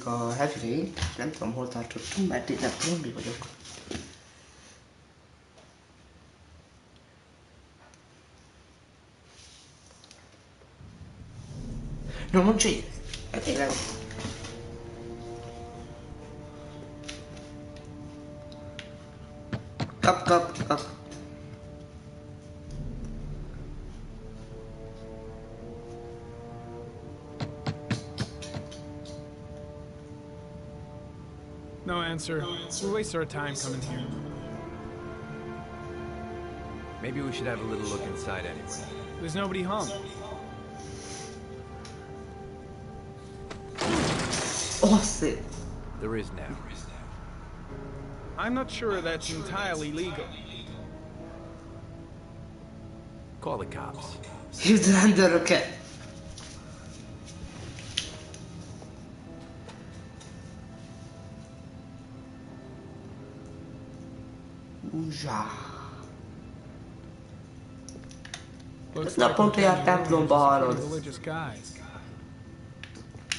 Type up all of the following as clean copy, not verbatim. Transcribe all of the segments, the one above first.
folytatódik a Heavy Rain. Nem tudom, hol tartottunk, mert én nem tudom, mi vagyok. No, mondd csak! Tényleg. Kap. No answer. We'll waste our time coming here. Maybe we should have a little look inside anyway. There's nobody home. Oh, shit. There is now. I'm not sure that's entirely legal. Call the cops. Hívd a rendőröket. Uzsá. Looks Naponta jár templomba, hallod. religious guys.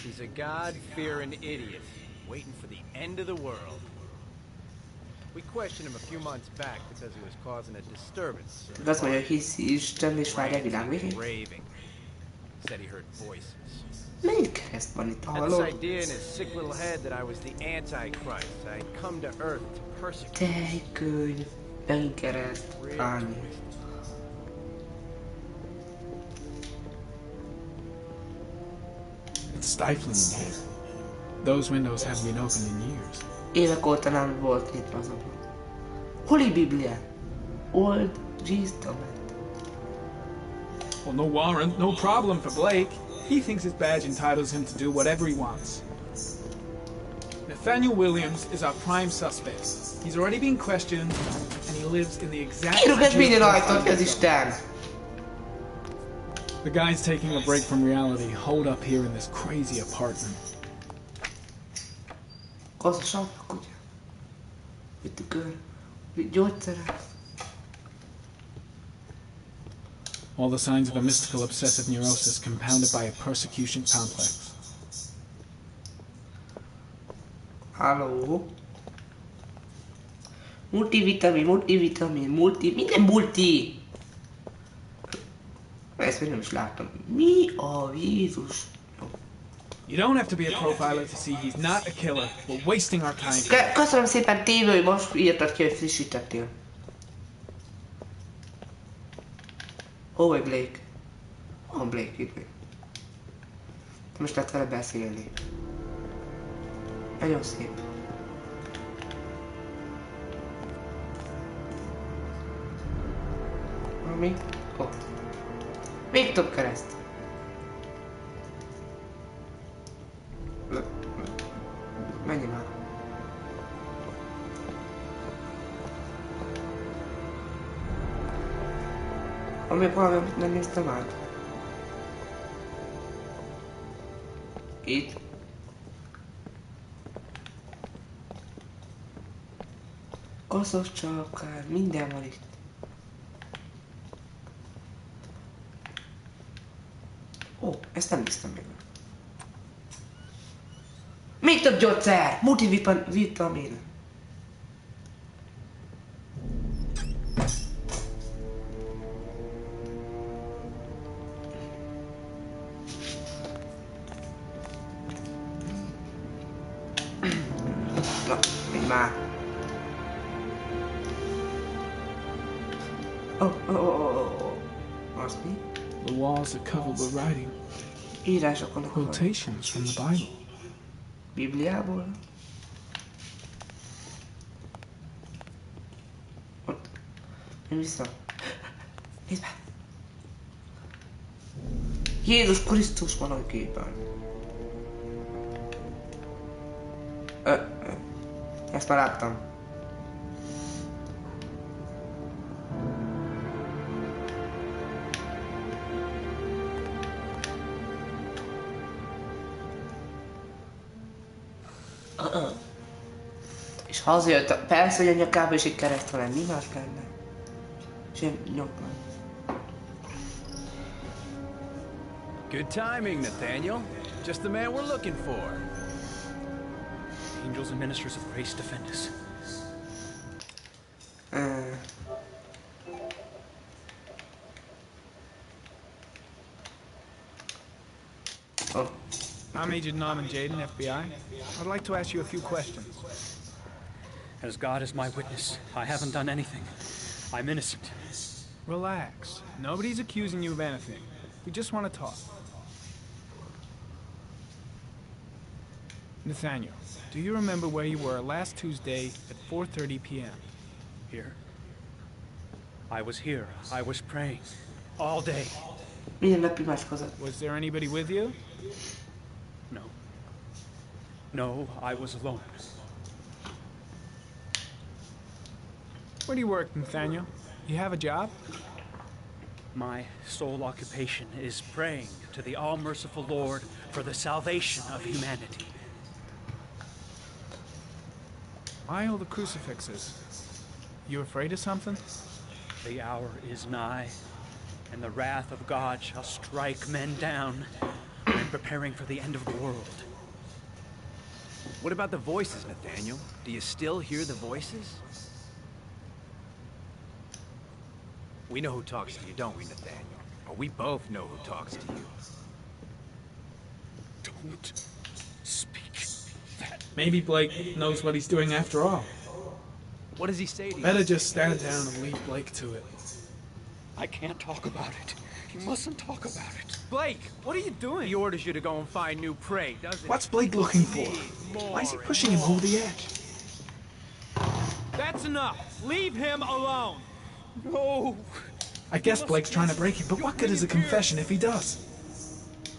He's a God-fearing idiot, waiting for the end of the world. We questioned him a few months back because he was causing a disturbance. De azt mondja, hiszi Isten és várja a világ végét. Raving. Said he heard voices. Melyik kereszt van itt, Had this hallod? idea in his sick little head that I was the Antichrist. I'd come to Earth to persecute. Tejkönyv. Megint kereszt. Ányi. It's stifling in here. Those windows haven't been opened in years. Évek óta nem volt nyitva az ablak. Holi Biblia? Old Testament. Well, no warrant, no problem for Blake. He thinks his badge entitles him to do whatever he wants. Nathaniel Williams is our prime suspect. He's already been questioned, and he lives in the exact Kírogat minden situation ajtót, ez Isten! The guy's taking a break from reality, holed up here in this crazy apartment. Gazdaság, ugye? Mit tükör? Mit gyógyszerek? All the signs of a mystical obsessive neurosis compounded by a persecution complex. Halló? Multivitamin, minden multi! Ezt még nem is láttam. Mi a Jézus? You don't have to be a profiler to see he's not a killer. We're wasting our time here. Köszönöm szépen, tévő, hogy most írtad ki, hogy frissítettél. Hol vagy Blake? Hol Blake, itt vagy. Most lehet vele beszélni. Nagyon szép. Mi? Ott. Még több kereszt. Menj már. Amíg valamit nem néztem át. Itt. Koszos csapkár, minden van itt. Ó, ezt nem néztem még. Még több gyógyszer! Multivitamin! Na, még már. Oh. Az mi? The walls are covered with writing. Írásokon a Quotations from the Bible. Bibliából? Ott. Én vissza. Nézd be! Jézus Krisztus van a képen. Ezt már láttam. És hazajött, persze, hogy a nyakába is egy kereszt van, mi más benne? Sem nyomban. Good timing, Nathaniel. Just the man we're looking for. Angels and ministers of grace defend us. Oh. I'm Agent Norman Jaden, FBI. I'd like to ask you a few questions. As God is my witness, I haven't done anything. I'm innocent. Relax. Nobody's accusing you of anything. We just want to talk. Nathaniel, do you remember where you were last Tuesday at 4:30 p.m.? Here? I was here. I was praying. All day. Minden nap imádkozott. Was there anybody with you? No. No, I was alone. Where do you work, Nathaniel? You have a job? My sole occupation is praying to the all-merciful Lord for the salvation of humanity. Why all the crucifixes? You afraid of something? The hour is nigh, and the wrath of God shall strike men down. I'm preparing for the end of the world. What about the voices, Nathaniel? Do you still hear the voices? We know who talks to you, don't we, Nathaniel? Or we both know who talks to you. Don't speak that. Maybe Blake knows what he's doing after all. What does he say to you? Better just stand down and leave Blake to it. I can't talk about it. You mustn't talk about it. Blake, what are you doing? He orders you to go and find new prey, doesn't he? What's Blake looking for? Why is he pushing him over the edge? That's enough. Leave him alone. No. I guess Blake's trying to break him, but what good is a confession if he does?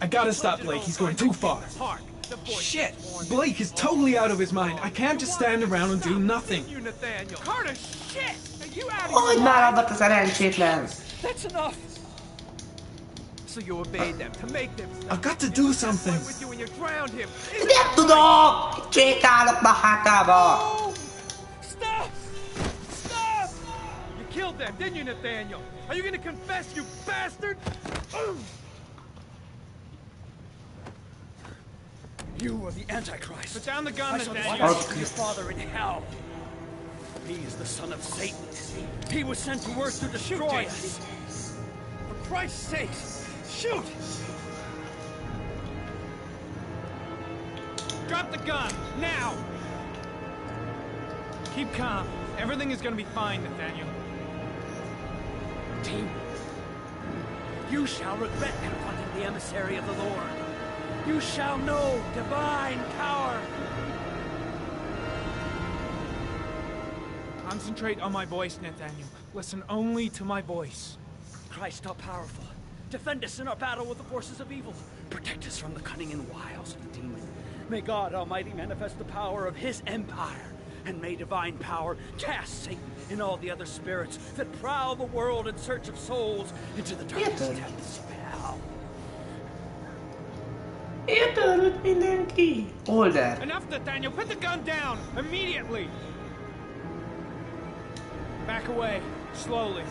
I gotta stop Blake, he's going too far. Hark. The voice Shit! Blake is totally out of his mind. I can't just stand around and do nothing. You, Nathaniel. Carter, shit! Are you out of Hogy your már mind? adat a szerencsétlen? That's enough. So you obeyed them to make them I've got to do something. Went with you and you drowned him. Nem tudom! Itt sétálok ma hátába! Stop! Stop! You killed them, didn't you, Nathaniel? Are you gonna confess, you bastard? You are the Antichrist. Put down the gun, I shall Nathaniel. watch your father in hell. He is the son of Satan. He was sent to earth to destroy us. For Christ's sake, shoot! Drop the gun, now! Keep calm. Everything is gonna be fine, Nathaniel. Team, you shall regret confronting the emissary of the Lord. You shall know divine power. Concentrate on my voice, Nathaniel. Listen only to my voice. Christ all powerful, defend us in our battle with the forces of evil. Protect us from the cunning and wiles of the demon. May God Almighty manifest the power of his empire. And may divine power cast Satan and all the other spirits that prowl the world in search of souls into the darkest depths of hell. Értelőtt mindenki! Holder! Enough, Nathaniel! Put the gun down! Immediately! Back away. Slowly.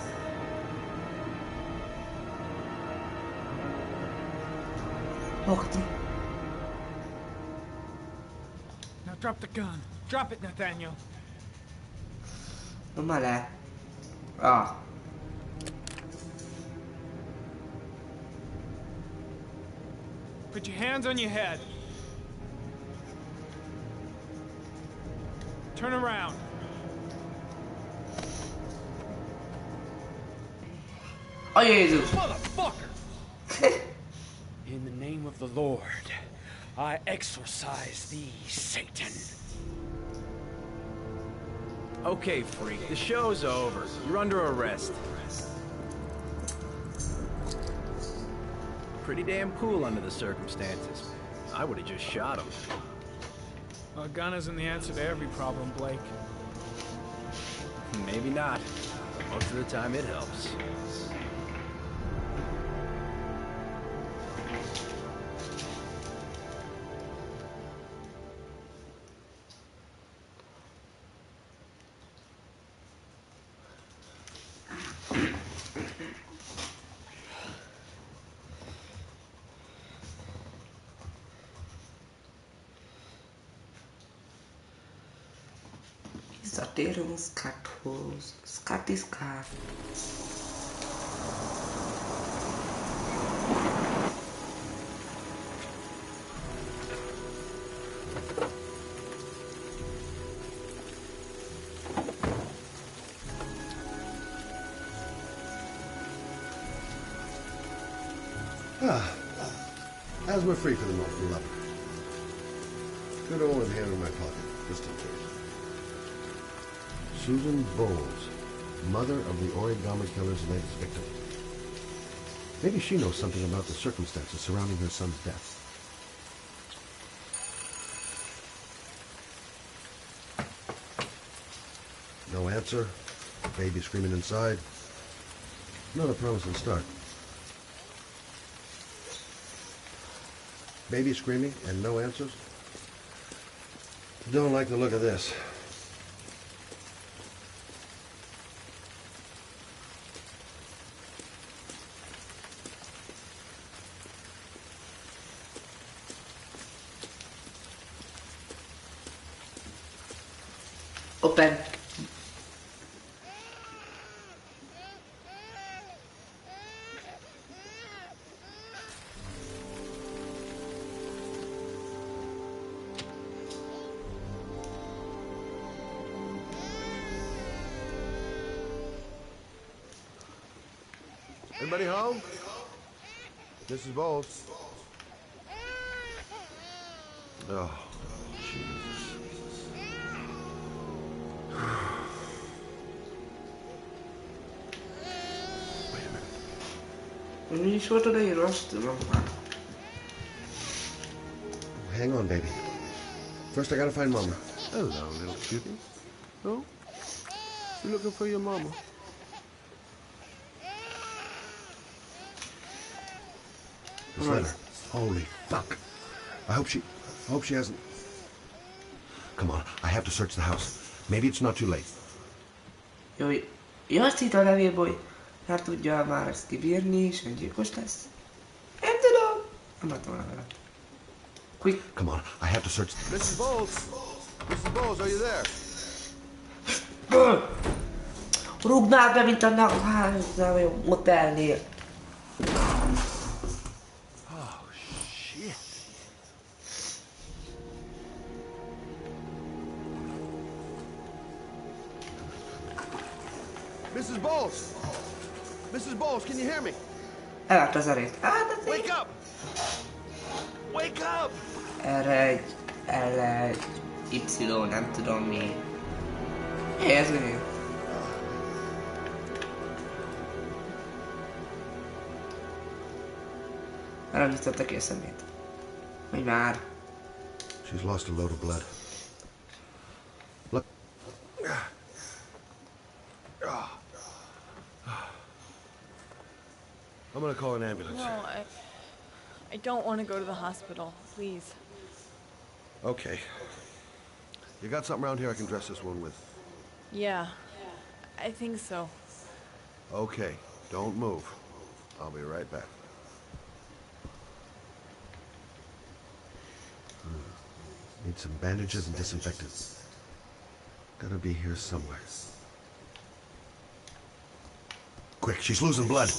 Fogtok. Now drop the gun. Drop it, Nathaniel. Nyomd már le. Ah. Put your hands on your head. Turn around. A Jézus! Motherfucker! In the name of the Lord, I exorcise thee, Satan. Okay, freak, the show's over. You're under arrest. Pretty damn cool under the circumstances. I would have just shot him. Well, a gun isn't the answer to every problem, Blake. Maybe not, but most of the time it helps. Visszatérünk Scotthoz. Scott is Scott. As we're free for the moment, beloved. Good old in here in my pocket, just in case. Susan Bowles, mother of the origami killer's latest victim. Maybe she knows something about the circumstances surrounding her son's death. No answer. Baby screaming inside. Not a promising start. Baby screaming and no answers? Don't like the look of this. Open. Anybody home? Mrs. Bowles. Oh, Jesus. Wait a minute. Mi is volt odaírva, azt tudom már. Hang on, baby. First I gotta find Mama. Hello, little cutie. Oh? You looking for your mama? This letter. Holy fuck. I hope she hasn't... Come on, I have to search the house. Maybe it's not too late. Jó, azt hittem a levélből, hogy már tudja már ezt kibírni, és öngyilkos lesz. Nem tudom. Nem látom a levelet. Quick. Come on, I have to search... Mrs. Bowles! Mrs. Bowles, are you there? Rúgd már be, mint annak háznál, vagy motelnél. Mrs. Bowles! Mrs. Bowles, can you hear me? Elállt az erét. Wake up! Wake up! R1, L1, Y, nem tudom mi. Ez ő. Már nem nyitottak ki a szemét. Hogy már. She's lost a load of blood. Look. I'm gonna call an ambulance. No, I don't want to go to the hospital, please. Okay. You got something around here I can dress this wound with? Yeah, I think so. Okay, don't move. I'll be right back. Need some bandages and disinfectant. Gotta be here somewhere. Quick, she's losing blood.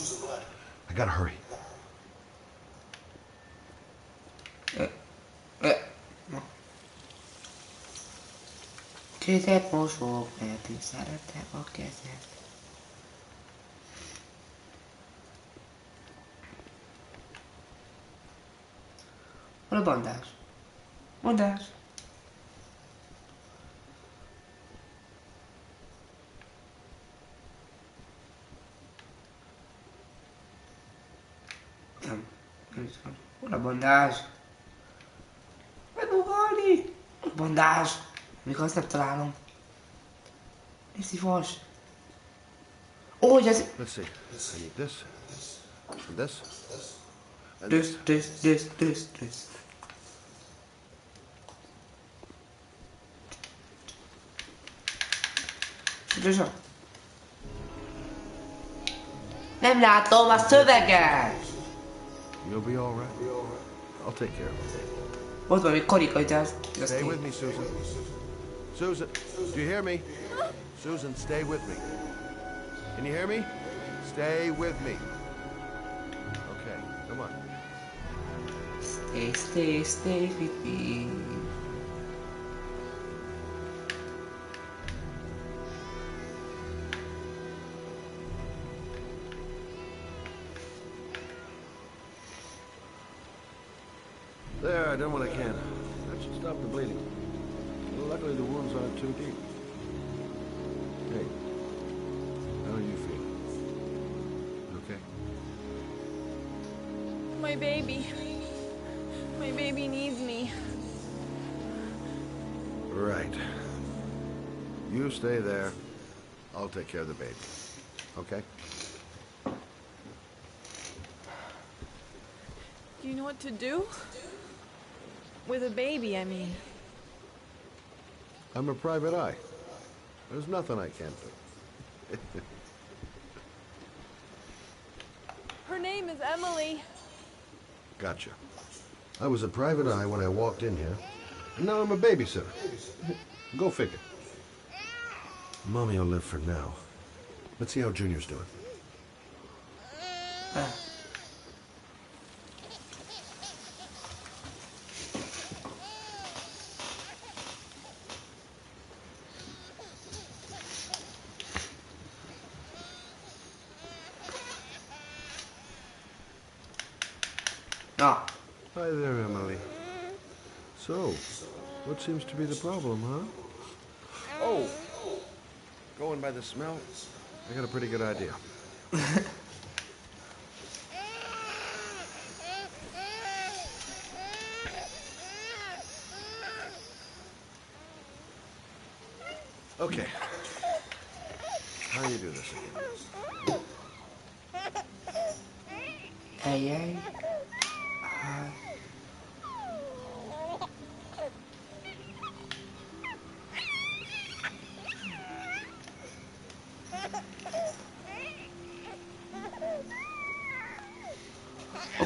I gotta hurry. Kezet mosok, mert én szeretem a kezet. Hol a bandás? Bandás? Nem itt van. Hol a bandás? Meg fog halni! Bandás! Mikor azt nem találom. Mi szívas? Ó, hogy ez... Let's see. I need this. And this. And This. Gyorsan. Nem látom a szöveget! You'll be all right. I'll take care of it. Ott van még karika, hogy az... Stay with me, Susan. Susan, do you hear me? Susan, stay with me. Can you hear me? Stay with me. Okay, come on. Stay with me. There, I done what I can. That should stop the bleeding. Well, luckily the wounds aren't too deep. Hey, how are you feeling? Okay? My baby. My baby needs me. Right. You stay there. I'll take care of the baby. Okay? Do you know what to do? With a baby, I mean. I'm a private eye. There's nothing I can't do. Her name is Emily. Gotcha. I was a private eye when I walked in here, and now I'm a babysitter. Go figure. Mommy will live for now. Let's see how Junior's doing. No. Hi there, Emily. So, what seems to be the problem, huh? Oh, going by the smell, I got a pretty good idea. Okay. How do you do this again? Hey.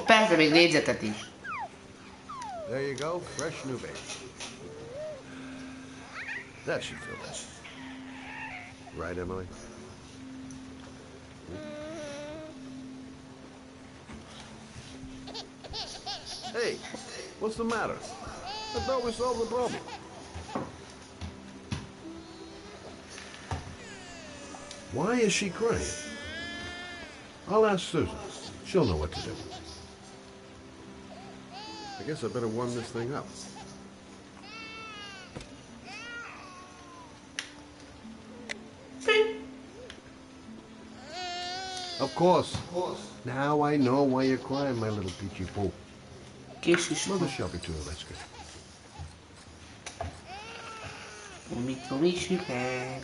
Persze, még négyzetet is. There you go, fresh new baby. That should feel better. Right, Emily? Hey, what's the matter? I thought we solved the problem. Why is she crying? I'll ask Susan. She'll know what to do. I guess I better warm this thing up. Of course. Now I know why you're crying, my little peachy poo. Mother shall be too, let's go. Mi süper.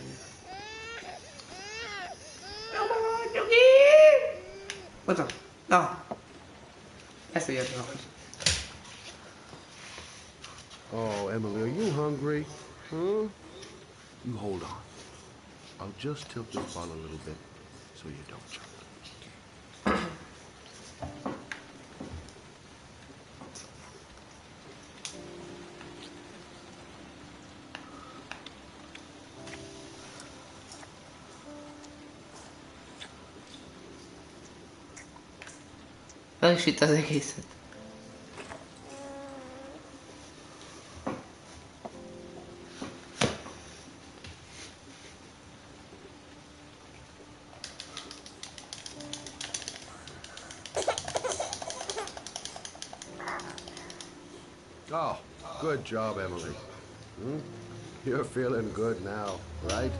Oda, na. Ezt mondja, Oh, Emily, are you hungry? Huh? You hold on. I'll just tilt this bottle a little bit so you don't choke. Elsüt az egészet. Oh, good job, Emily. You're feeling good now, right?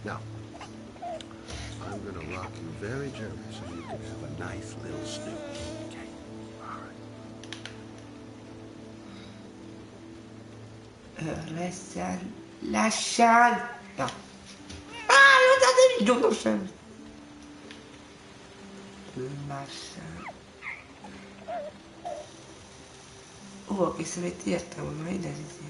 Now, I'm gonna rock you very gently so you can have a nice little snooze. Okay? All right. Lassan. Ja. Dat is niet of zo. Lassan. Che se metti a tavola, ma vedi sì.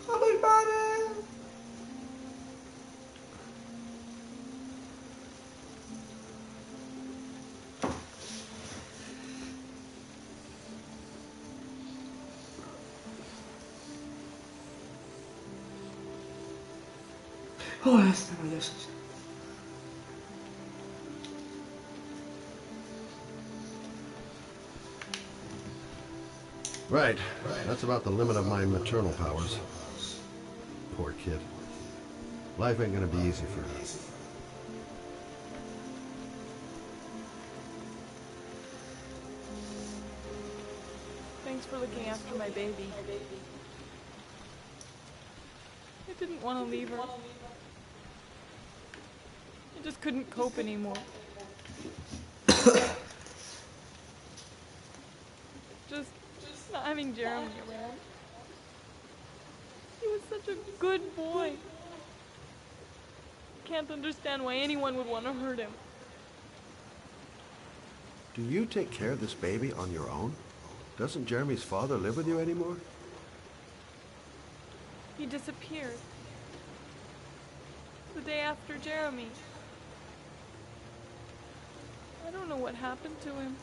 Come il mare! Hol ezt nem vagy azt? Right. That's about the limit of my maternal powers. Poor kid. Life ain't gonna be easy for her. Thanks for looking after my baby. I didn't want to leave her. I just couldn't cope anymore. Just not having Jeremy around. He was such a good boy. Can't understand why anyone would want to hurt him. Do you take care of this baby on your own? Doesn't Jeremy's father live with you anymore? He disappeared. The day after Jeremy. I don't know what happened to him.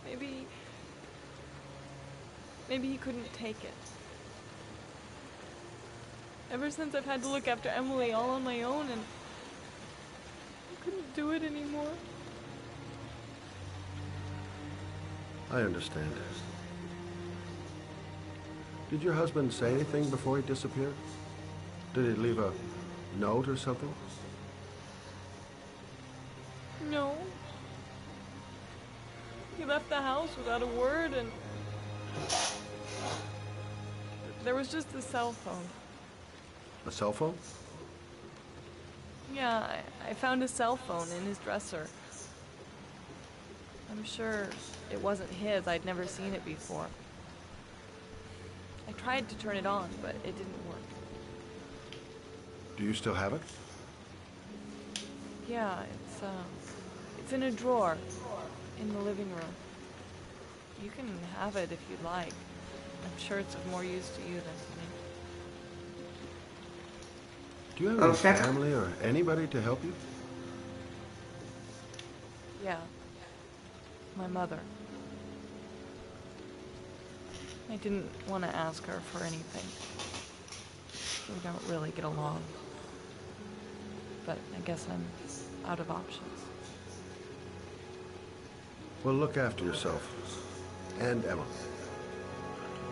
Maybe he couldn't take it. Ever since I've had to look after Emily all on my own, and I couldn't do it anymore. I understand. Did your husband say anything before he disappeared? Did he leave a note or something? No. He left the house without a word, and there was just the cell phone. A cell phone? Yeah, I found a cell phone in his dresser. I'm sure it wasn't his. I'd never seen it before. I tried to turn it on, but it didn't work. Do you still have it? Yeah, it's in a drawer in the living room. You can have it if you'd like. I'm sure it's of more use to you than to me. Do you have any family or anybody to help you? Yeah. My mother. I didn't want to ask her for anything. We don't really get along. But I guess I'm out of options. Well, look after yourself. And Emma.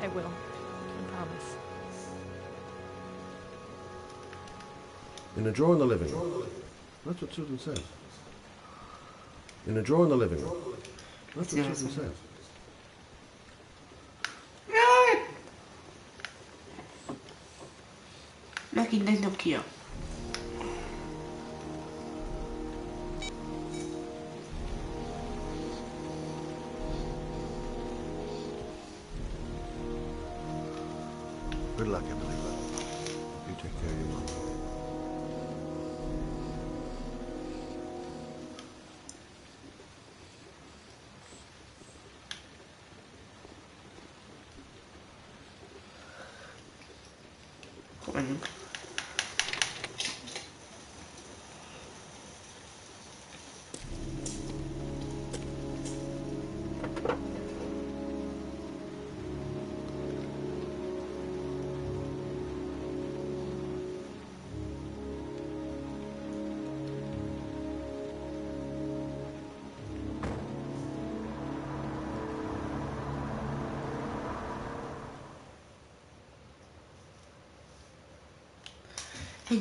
I will. I promise. In a drawer in the living room. That's what Susan says. In a drawer in the living room. That's what Susan says. Megint egy Nokia. Good luck, Emily. You take care of your mom. Menjünk.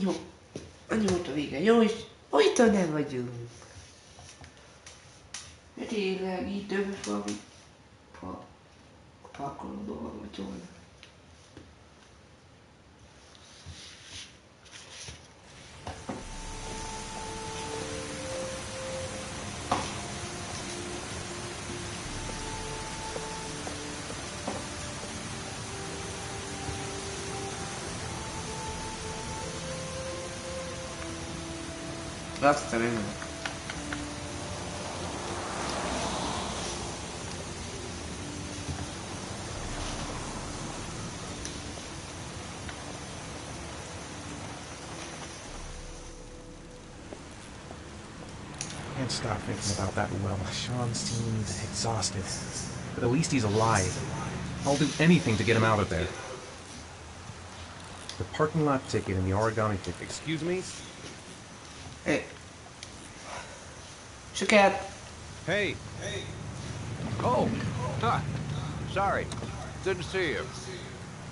Jó. Annyi volt a vége. Jó, és olyan nem vagyunk. De tényleg, így többet valami parkoló dolog vagy volna. Azt hiszem, én megyek. Can't stop thinking about that well. Sean seemed exhausted. But at least he's alive. I'll do anything to get him out of there. the parking lot ticket and the origami ticket. Excuse me? Hey. Sikat! Hey! Oh! Huh. Sorry. Didn't see you.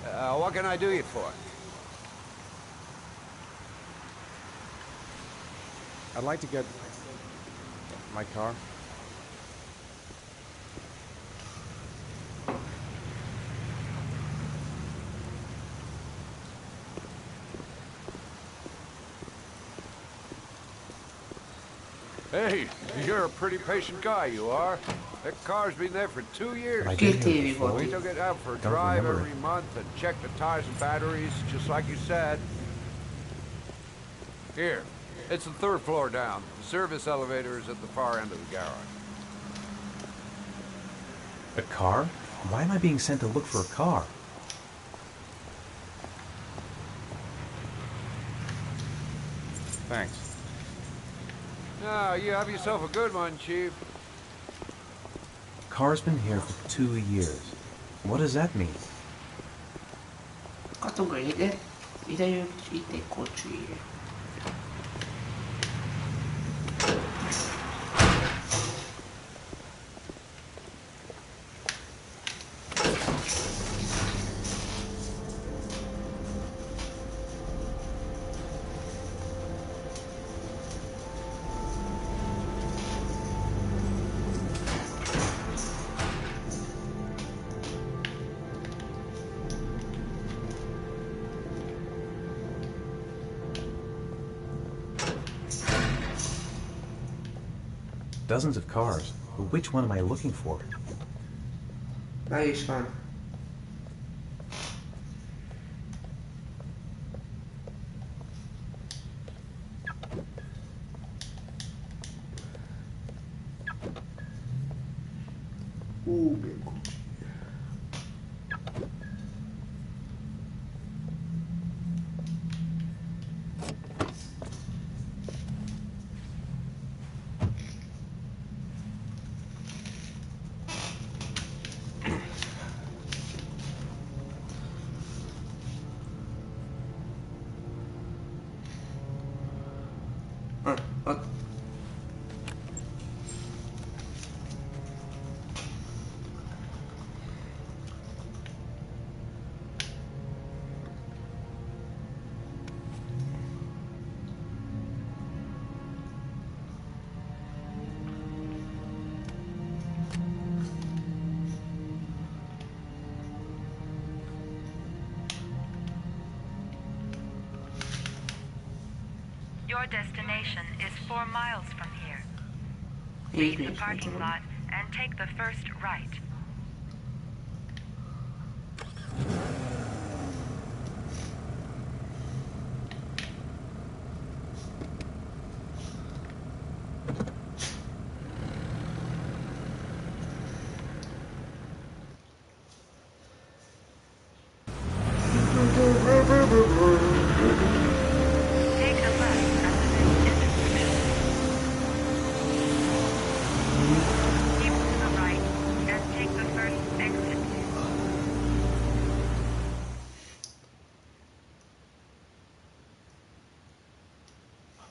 What can I do you for? I'd like to get my car. Hey, you're a pretty patient guy, you are. That car's been there for 2 years. I did hear Két before. We took it out for a Don't drive remember every it. month and checked the tires and batteries, just like you said. Here, it's the 3rd floor down. The service elevator is at the far end of the garage. A car? Why am I being sent to look for a car? Thanks. Now, you have yourself a good one, Chief. Car's been here for 2 years. What does that mean? Katonga ide. Ide jön, és itt egy kocsi. Dozens of cars. But which one am I looking for? Meg is van. Milyen kocsi. Ott. Your destination is 4 miles from here. Így Leave the nincs parking nekem. lot and take the first right. Take a left at the next intersection. Keep to the right and take the first exit.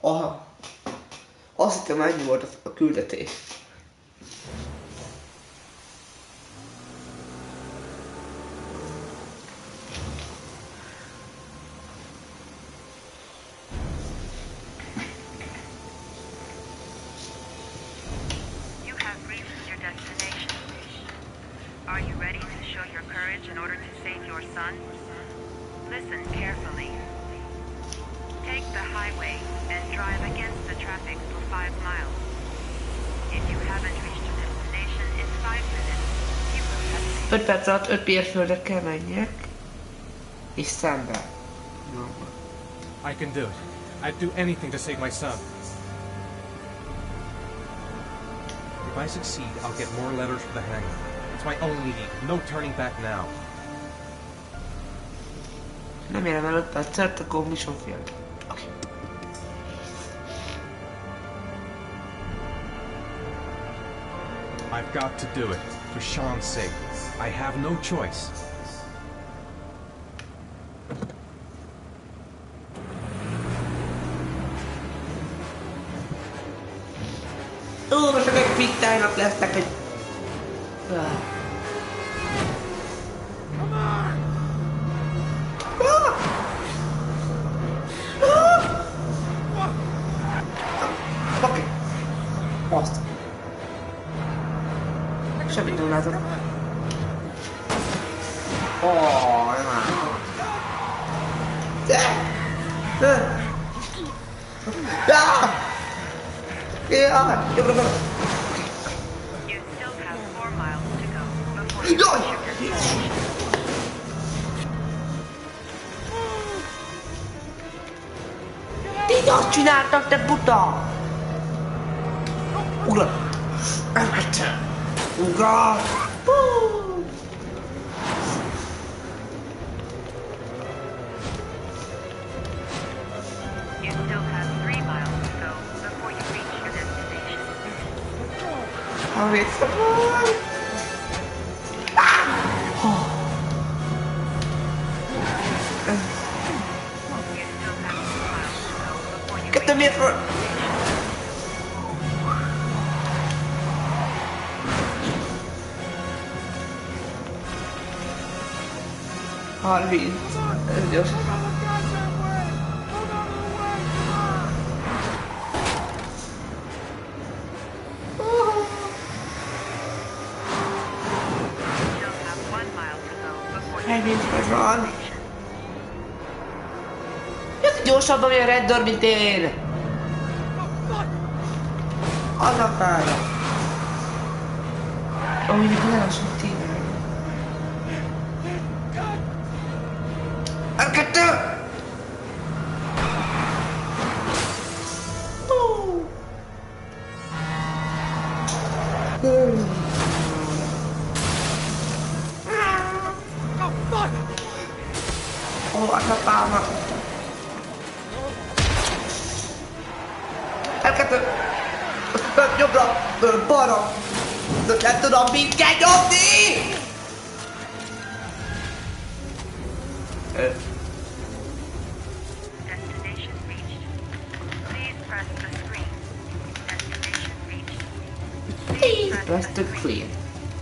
Aha. Azt hittem, ennyi volt a küldetés. You have reached your destination. Are you ready to show your courage in order to save your son? Listen carefully. Take the highway and drive against the traffic for 5 miles. If you haven't reached your destination in 5 minutes, you will have failed. 5 perc alatt 5 mérföldet kell menjek. És szembe. Jó. I can do it. I'd do anything to save my son. If I succeed, I'll get more letters for the hangar. It's my only need. No turning back now. Nem érem el 5 percet, akkor mission failed. Oké. I've got to do it. For Sean's sake. I have no choice. Most egy pittájnak lesznek egy... Oké. Azt. Semmit nem látok. Nem áll. Jobbra. You still have 4 miles to go before you reach your destination. Ti azt csináltak, te buta! Ugrál! Ugrál! You still have 3 miles to go before you reach your destination. Amit szabad! You still have 2 miles to go before you Kettő miért van? Harvin. Ez gyors. still have 1 mile to go before you Harvin, reach ez your van. destination. Ez gyorsabb, ami a Red Door, mint én. Az a fára. Aminek lelasult tényleg. Elkettő! Ó, a csapámat. Elkettő! Jobbra! Balra! Nem tudom, mit kell nyomni! Destination reached. Please press the screen. Destination reached. Please press the screen.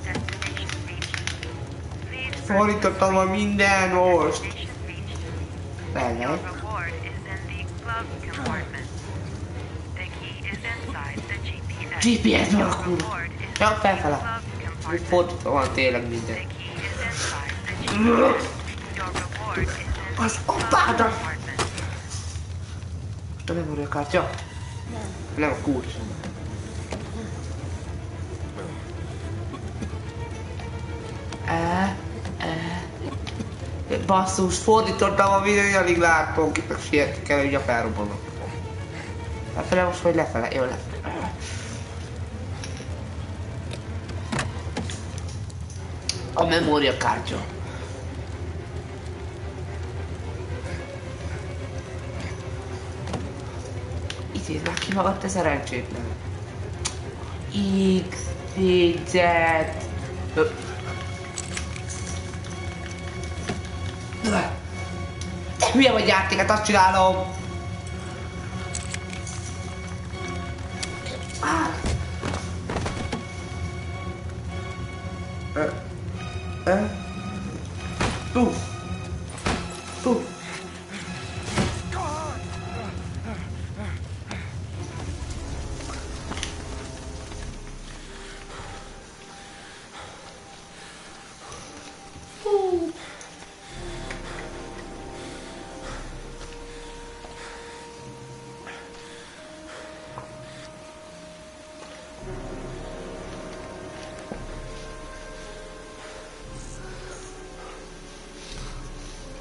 Destination reached. Please press Fordítottam a minden most. Destination reached. Lehet. Your reward is in the glove compartment. The key is inside the GPS. GPS Your alakul. reward is in Ja, the felfele. glove Úgy compartment. fordítva van tényleg The minden. key is inside the GPS. Your reward is in the Az glove apádat! compartment. A memóriakártya. Nem a kulcs. Basszus, fordítottam a videót, alig látom, itt meg sietni kell, hogy a felrobbanok. Lefele most, vagy lefele? Jó, lefele. A memóriakártya. Itt már ki magad, te szerencsétlen. X, Z. Te hülye vagy játéket, azt csinálom!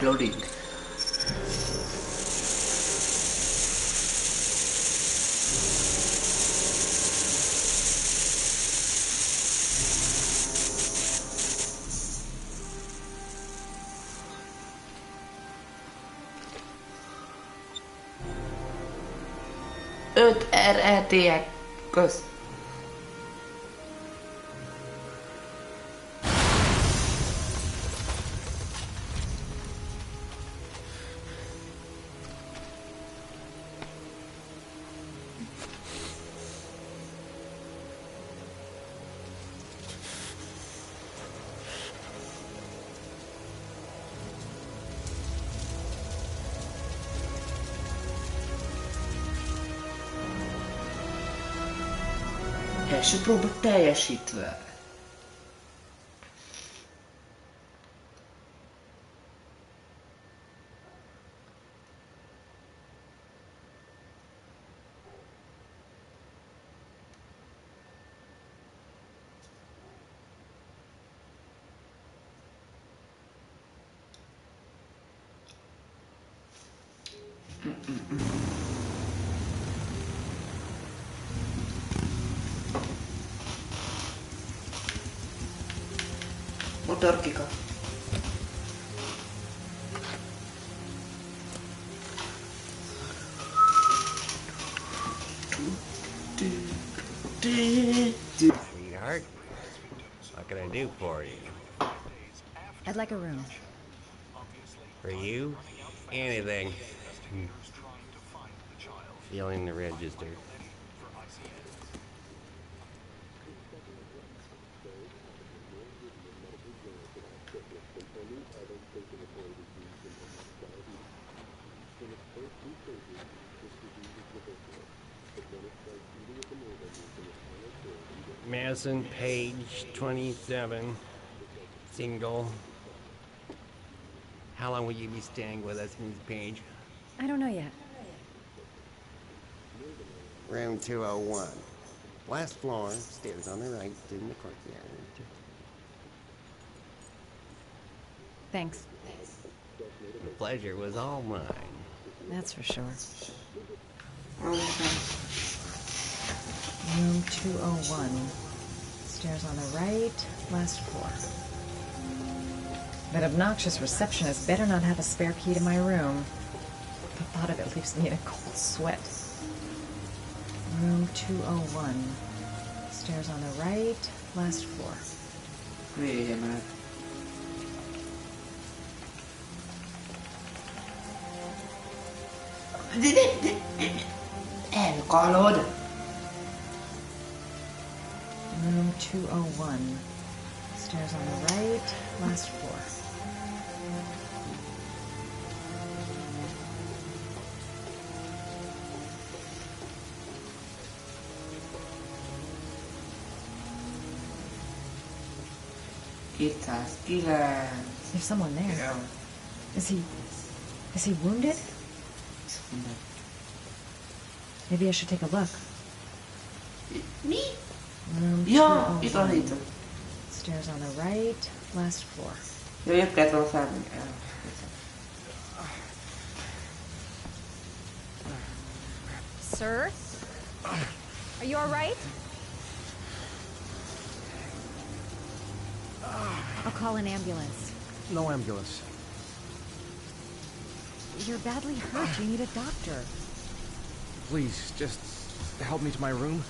Loading. Öt RET-ek. Kösz. Első próba teljesítve. Motorkika. Sweetheart, what can I do for you? I'd like a room. For you? Anything. Feeling the register. Madison, page 27, single. How long will you be staying with us, Ms. Page? I don't know yet. Room 201. Last floor, stairs on the right, in the courtyard. Thanks. The pleasure was all mine. That's for sure. Room 201. Stairs on the right, last floor. That obnoxious receptionist better not have a spare key to my room. The thought of it leaves me in a cold sweat. Room 201. Stairs on the right, last floor. Wait a minute. Elkalod. Room 201. Stairs on the right, last floor. There's someone there. Yeah. Is he wounded? Maybe I should take a look. Me? Room Ja, 201. itt van itt. Stairs on the right, last floor. Jöjjön kellett volna felmenni. Sir? Are you all right? I'll call an ambulance. No ambulance. You're badly hurt. You need a doctor. Please, just help me to my room.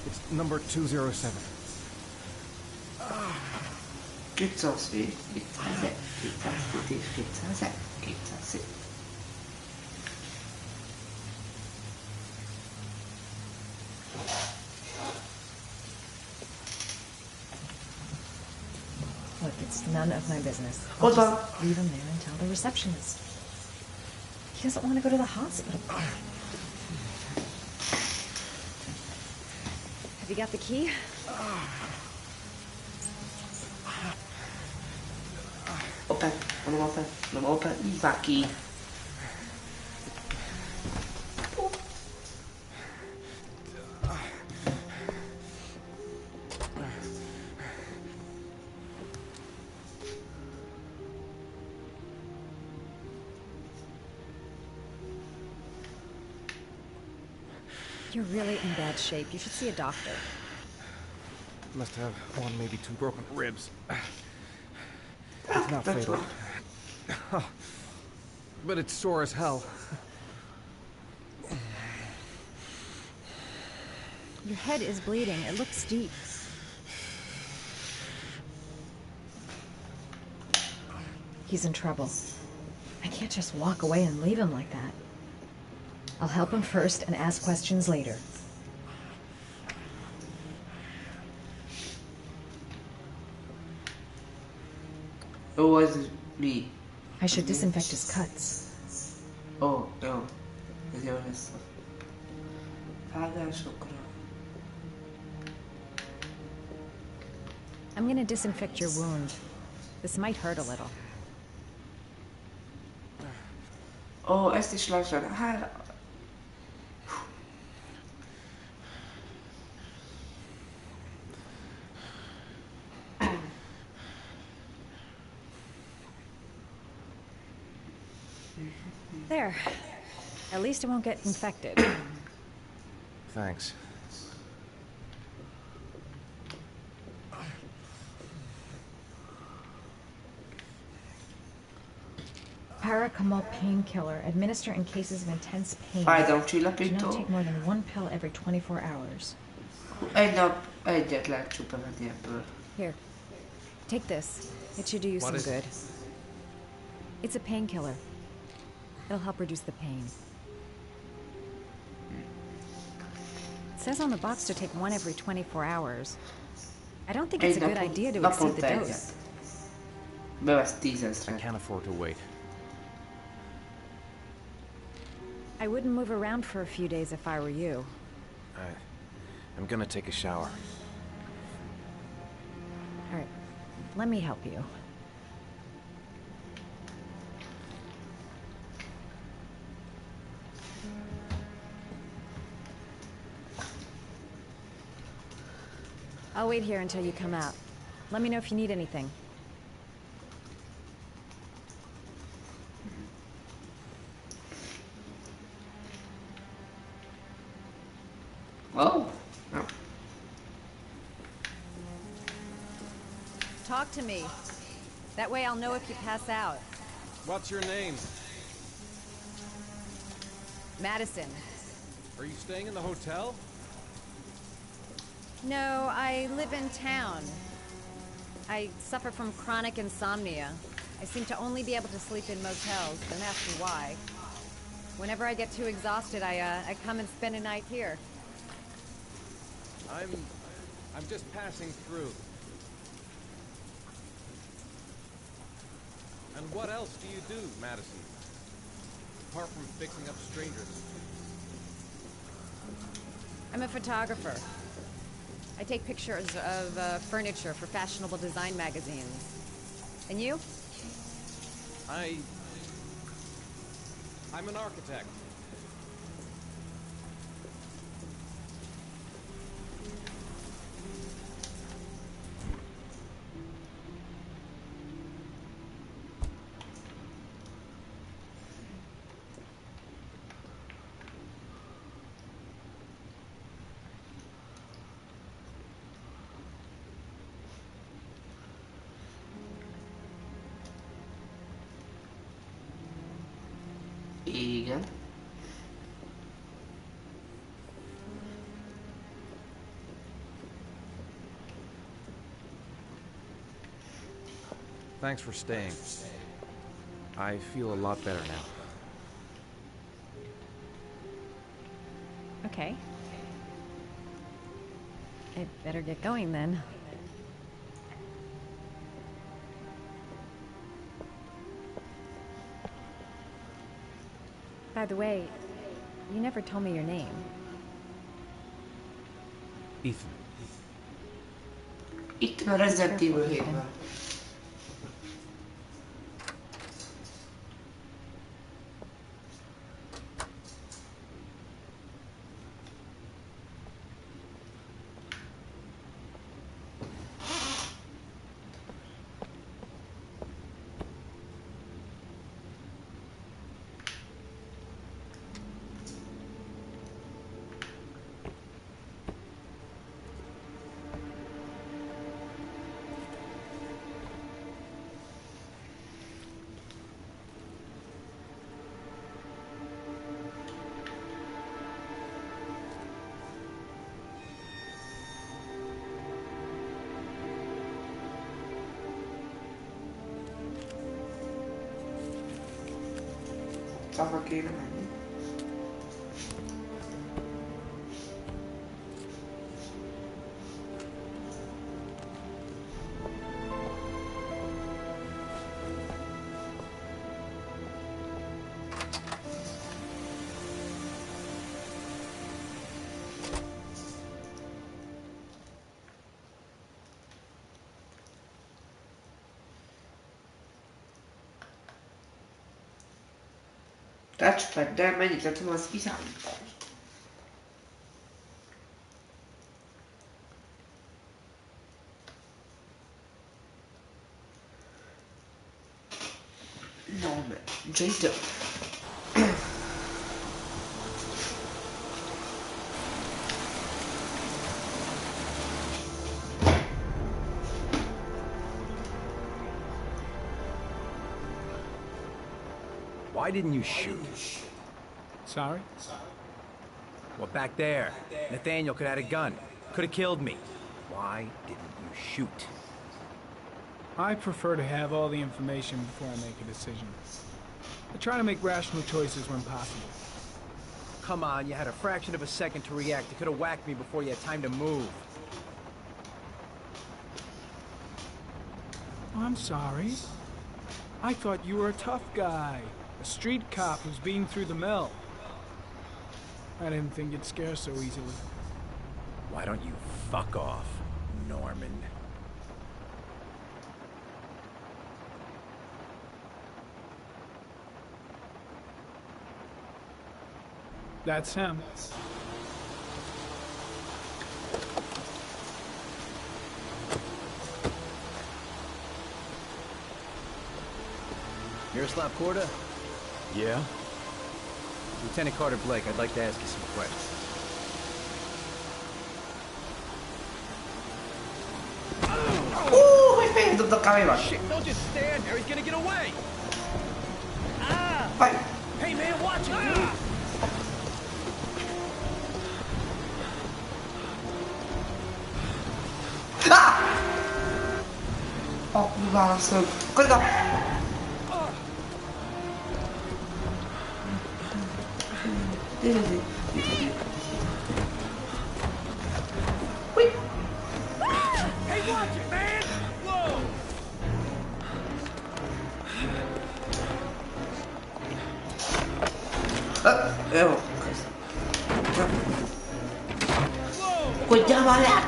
It's number 207. Look, it's none of my business. Hold I'll on. just leave him there and tell the receptionist. He doesn't want to go to the hospital. Have you got the key? Open. Non open. Így vág ki. You're really in bad shape. You should see a doctor. Must have one, maybe two broken ribs. It's not fatal. But it's sore as hell. Your head is bleeding. It looks deep. He's in trouble. I can't just walk away and leave him like that. I'll help him first and ask questions later. Who was me? I should disinfect his cuts. Oh, jó. Ez jó lesz. Vágásokra. I'm gonna disinfect your wound. This might hurt a little. Ó, ezt is lassan. Hát... There. At least it won't get infected. Thanks. Paracetamol painkiller. Administer in cases of intense pain. Fájdalomcsillapító. Do not take more than 1 pill every 24 hours. Egy nap egyet lehet csupa venni ebből. Here. Take this. It should do you some good. It's a painkiller. It'll help reduce the pain. It says on the box to take 1 every 24 hours. I don't think it's a good idea to exceed the dose. Bevesz 10 000. I can't afford to wait. I wouldn't move around for a few days if I were you. I'm gonna take a shower. All right. Let me help you. I'll wait here until you come out. Let me know if you need anything. Oh. No. Talk to me. That way I'll know if you pass out. What's your name? Madison. Are you staying in the hotel? No, I live in town. I suffer from chronic insomnia. I seem to only be able to sleep in motels. Don't ask me why. Whenever I get too exhausted, I come and spend a night here. I'm just passing through. And what else do you do, Madison? Apart from fixing up strangers. I'm a photographer. I take pictures of furniture for fashionable design magazines. And you? I'm an architect. Igen. Thanks for staying. I feel a lot better now. Okay. I'd better get going then. By the way, you never told me your name. Ethan. Itt van a Resident Evil 7-ben. Csak kéne menni. touchpad-del megnyitottam az irányítást. No, man. Jason. Why didn't you shoot? Sorry? Well, back there. Nathaniel could have had a gun. Could have killed me. Why didn't you shoot? I prefer to have all the information before I make a decision. I try to make rational choices when possible. Come on, you had a fraction of a second to react. You could have whacked me before you had time to move. I'm sorry. I thought you were a tough guy. A street cop who's been through the mill. I didn't think you'd scare so easily. Why don't you fuck off, Norman? That's him. Miroslav Korda? Yeah? Lieutenant Carter Blake, I'd like to ask you some questions. Shit, don't just stand there, he's gonna get away! Vai. Hey man, watch it, dude! Oh, válaszol. Kollega! Hey, watch it, man! Whoa! Jó. Kodjál már le!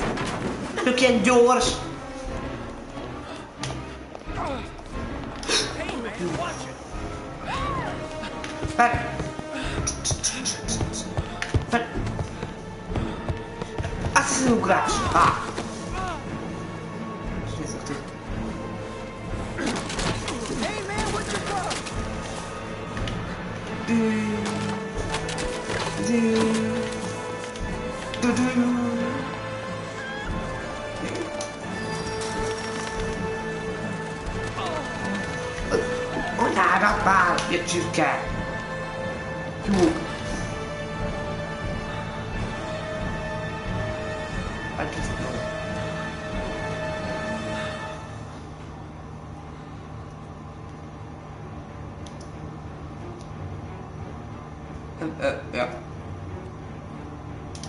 Nem ők ilyen gyors! Hey, man, watch it! Fel! Fel! Azt hiszem ugrás! Hey, man, what's your problem? Anyádat már, ilyen csirke! Jó! Ja.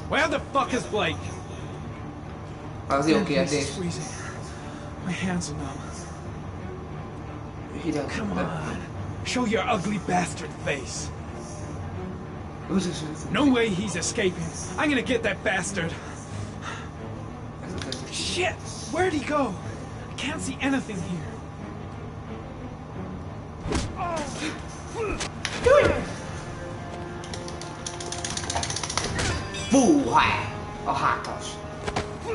Where the fuck is Blake? Az jó kérdés. It's freezing. My hands are numb. Hideg. Come on. Show your ugly bastard face. No way he's escaping. I'm gonna get that bastard. Shit! Where'd he go? I can't see anything here. Fúj! A hátas.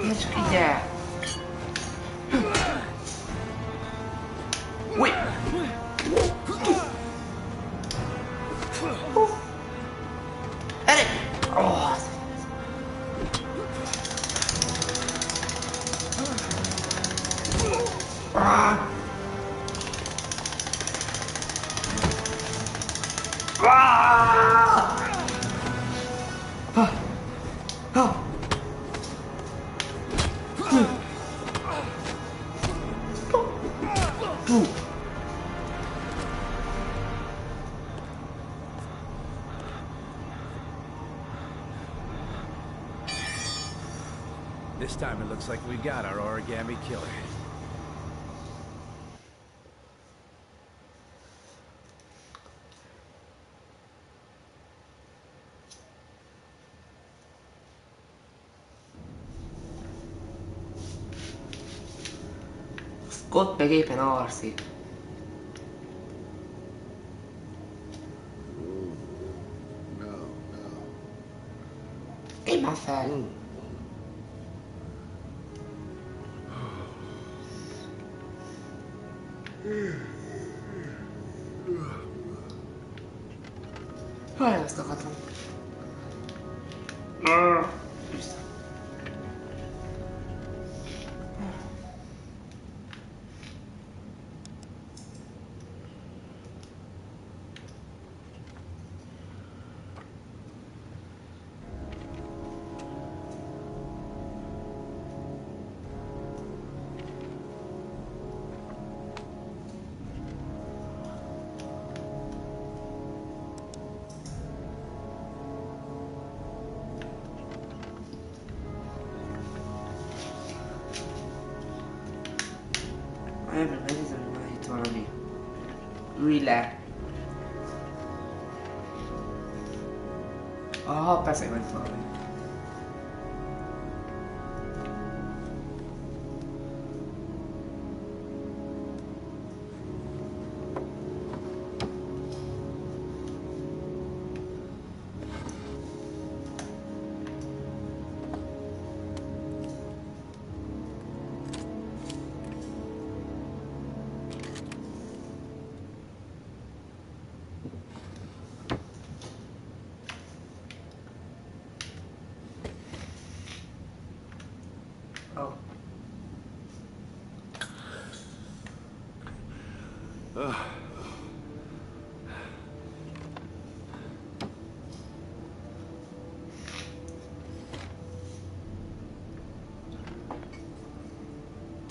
És figyelj! Új! Elég! Oh. Ah. Ah. Ah. Ah. This time it looks like we got our origami killer. Scott meg éppen alszik. fel. Jaj, ezt akartam. Isten. Várjál, megnézem, hogy van itt valami. Ülj le. Aha, persze, hogy van itt valami. Oh.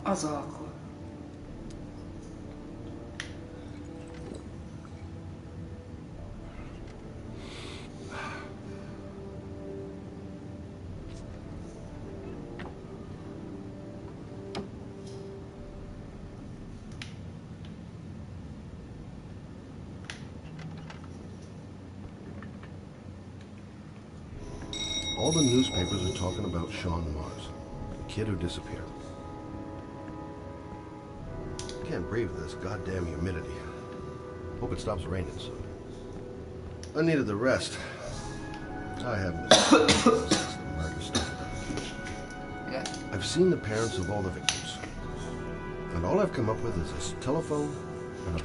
Az akkor. All the newspapers are talking about Sean Mars, the kid who disappeared. Can't breathe this goddamn humidity. Hope it stops raining soon. I needed the rest. I haven't been since the murder started. Yeah. I've seen the parents of all the victims, and all I've come up with is this telephone and a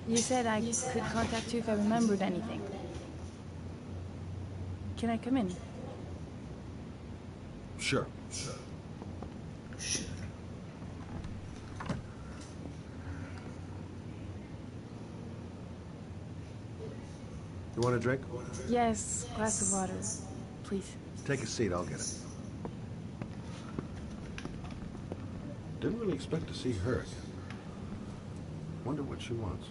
You said I could contact you if I remembered anything. Can I come in? Sure. You want a drink? Yes, glass of water, please. Take a seat, I'll get it. Didn't really expect to see her again. Wonder what she wants.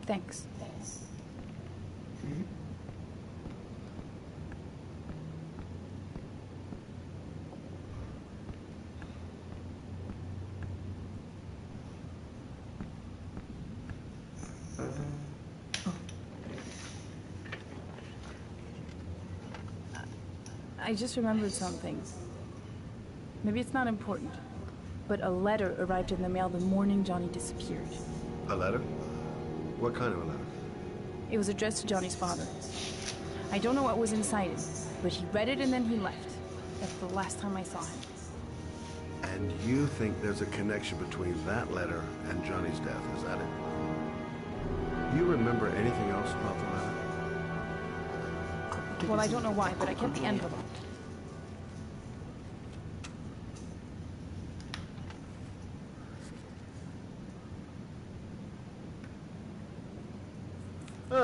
Thanks. I just remembered something. Maybe it's not important, but a letter arrived in the mail the morning Johnny disappeared. A letter? What kind of a letter? It was addressed to Johnny's father. I don't know what was inside it, but he read it and then he left. That's the last time I saw him. And you think there's a connection between that letter and Johnny's death, is that it? You remember anything else about the letter? Well, I don't know why, but I kept the envelope.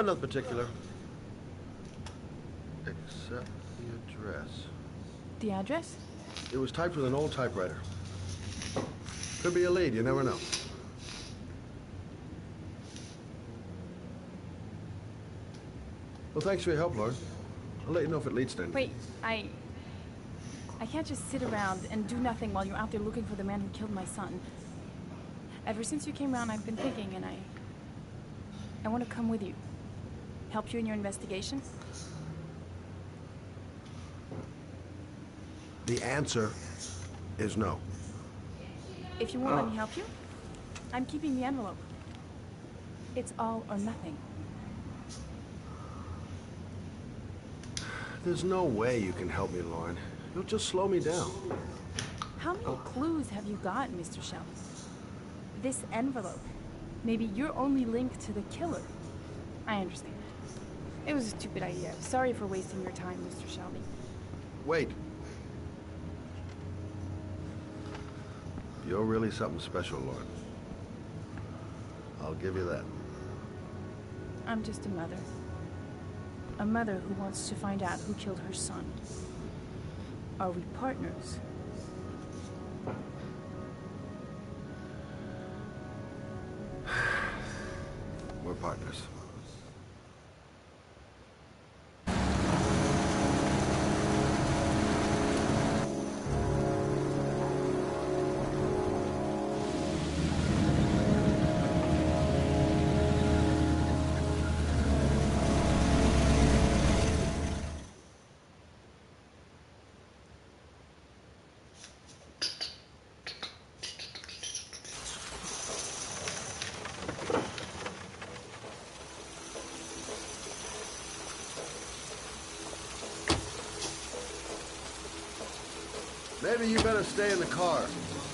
Not particular. Except the address. The address? It was typed with an old typewriter. Could be a lead, you never know. Well, thanks for your help, Lauren. I'll let you know if it leads to anything. Wait, I can't just sit around and do nothing while you're out there looking for the man who killed my son. Ever since you came around, I've been thinking, and I want to come with you. Help you in your investigation? The answer is no. If you won't let me help you, I'm keeping the envelope. It's all or nothing. There's no way you can help me, Lauren. You'll just slow me down. How many clues have you got, Mr. Shelby? This envelope. Maybe your only link to the killer. I understand. It was a stupid idea. Sorry for wasting your time, Mr. Shelby. Wait. You're really something special, Lauren. I'll give you that. I'm just a mother. A mother who wants to find out who killed her son. Are we partners? We're partners. Maybe you better stay in the car.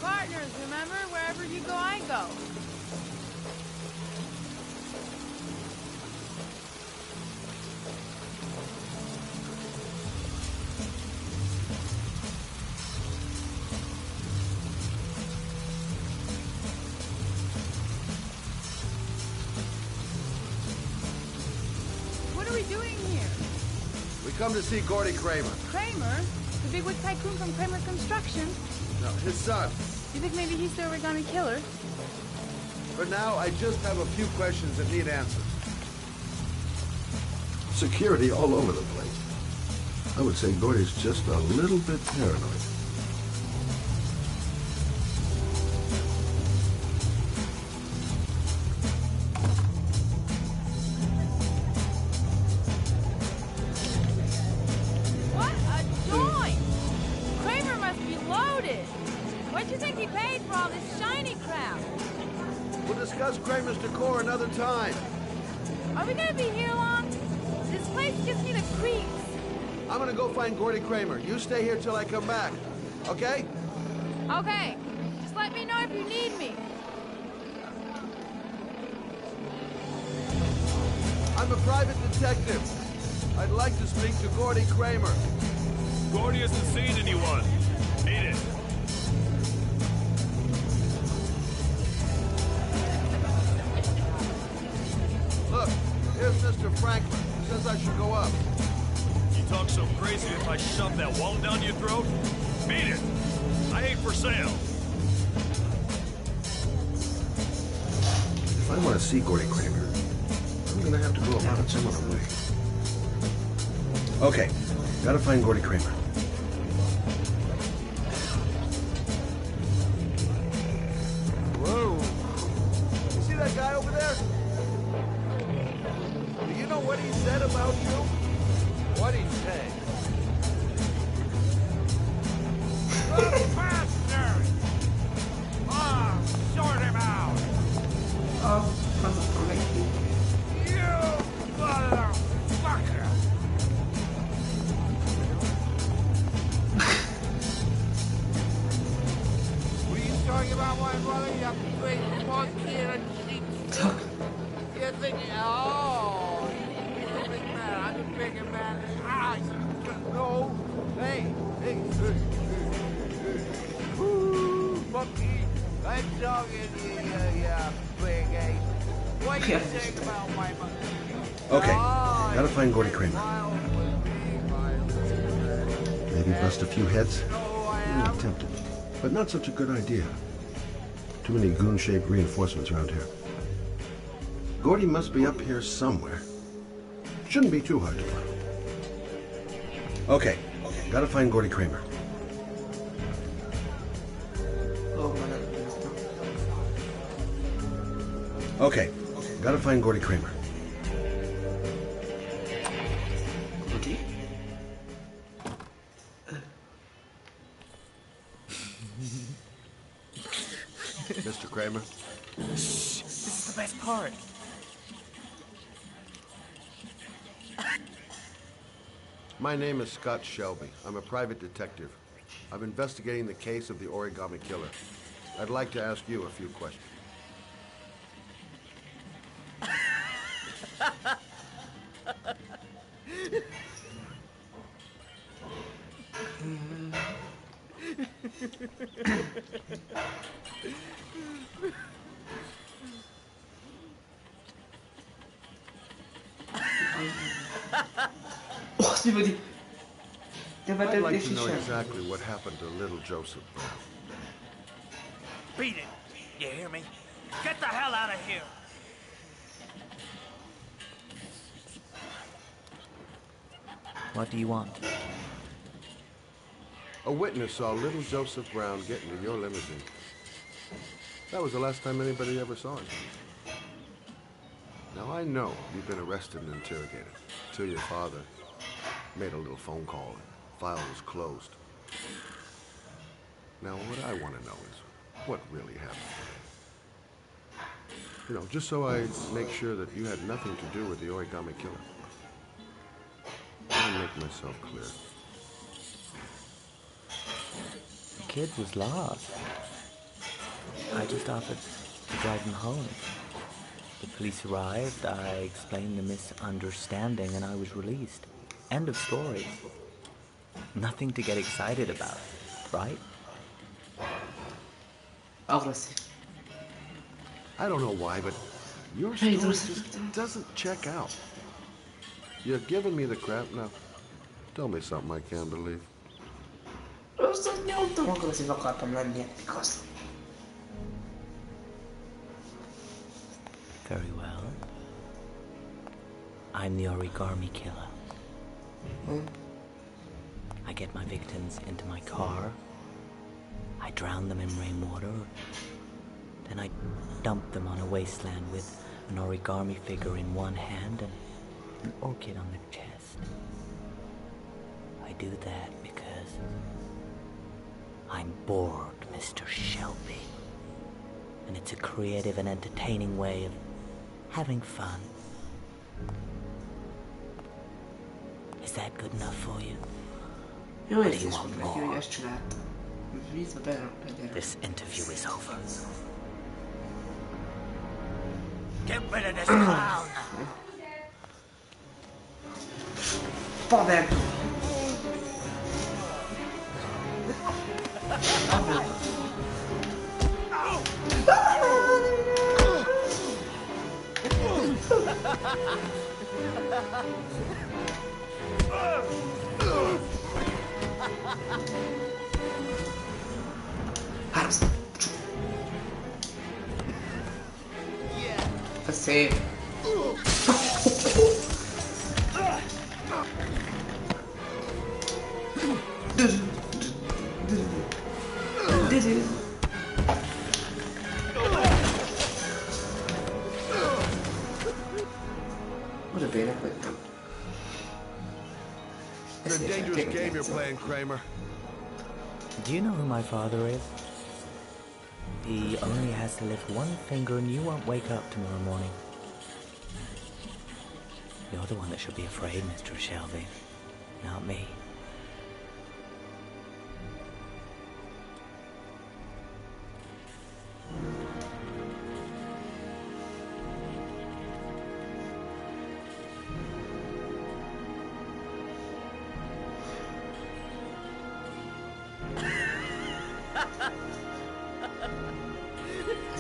Partners, remember? Wherever you go, I go. What are we doing here? We come to see Gordy Kramer. Kramer? The bigwig tycoon from Kramer Construction? No, his son. You think maybe he's the origami killer? For now, I just have a few questions that need answers. Security all over the place. I would say Gordy's just a little bit paranoid. discuss Kramer's decor another time. Are we gonna be here long? This place gives me the creeps. I'm gonna go find Gordy Kramer. You stay here till I come back. Okay? Okay. Just let me know if you need me. I'm a private detective. I'd like to speak to Gordy Kramer. Gordy hasn't seen anyone. Beat it. Look, here's Mr. Franklin. He says I should go up. You talk so crazy if I shove that wall down your throat? Beat it. I ain't for sale. If I want to see Gordy Kramer, I'm gonna have to go about it some other way. Okay, gotta find Gordy Kramer. Whoa! You see that guy over there? Do you know what he said about you? What'd he say? Bastard! Ah, sort him out! Oh, You motherfucker! What are you talking about, my brother? You big monkey in a cheap suit? You're thinking, oh, you're a big man. I'm a bigger man. Ah, no. Hey. Ooh, monkey. I'm talking to you, big ape. What do you think about my mother? Okay, gotta find Gordy Kramer. Maybe bust a few heads? I'm tempted, but not such a good idea. Too many goon-shaped reinforcements around here. Gordy must be up here somewhere. Shouldn't be too hard to find. Okay, gotta find Gordy Kramer. Okay, gotta find Gordy Kramer. Mr. Kramer? Shh, this is the best part. My name is Scott Shelby. I'm a private detective. I'm investigating the case of the origami killer. I'd like to ask you a few questions. I'd like to know exactly what happened to little Joseph Brown. Beat it. You hear me? Get the hell out of here. What do you want? A witness saw little Joseph Brown get into your limousine. That was the last time anybody ever saw him. Now, I know you've been arrested and interrogated until your father made a little phone call and the file was closed. Now, what I want to know is what really happened. You know, just so I make sure that you had nothing to do with the origami killer. I'll make myself clear. The kid was lost. I just offered to drive him home. The police arrived, I explained the misunderstanding, and I was released. End of story. Nothing to get excited about, right? I don't know why, but your story just doesn't check out. You're giving me the crap now. Tell me something I can't believe. Very well. I'm the origami killer. I get my victims into my car. I drown them in rainwater. Then I dump them on a wasteland with an origami figure in one hand and an orchid on their chest. I do that because I'm bored, Mr. Shelby. and it's a creative and entertaining way of having fun. Is that good enough for you? Jó Or do you érzés want volt neki, hogy more? ezt csináltam. Vízbe berakta a gyerek. This interview is over. Get rid of this clown! Fader! Háromszor. Ez szép. What a bének vagytok. It's a dangerous game you're playing, Kramer. Do you know who my father is? He only has to lift one finger and you won't wake up tomorrow morning. You're the one that should be afraid, Mr. Shelby, not me.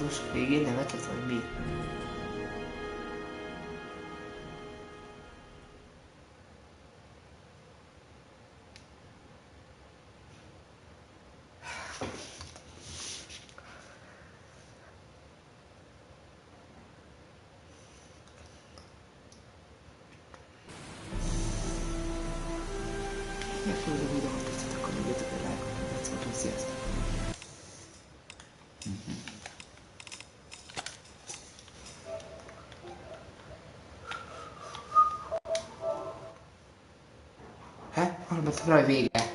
Most végén nevetett, vagy mi? Megfogod a videót, tetszett, akkor nyomjatok egy lájkot, hogy Bence, sziasztok! Hát, valamit raj vége.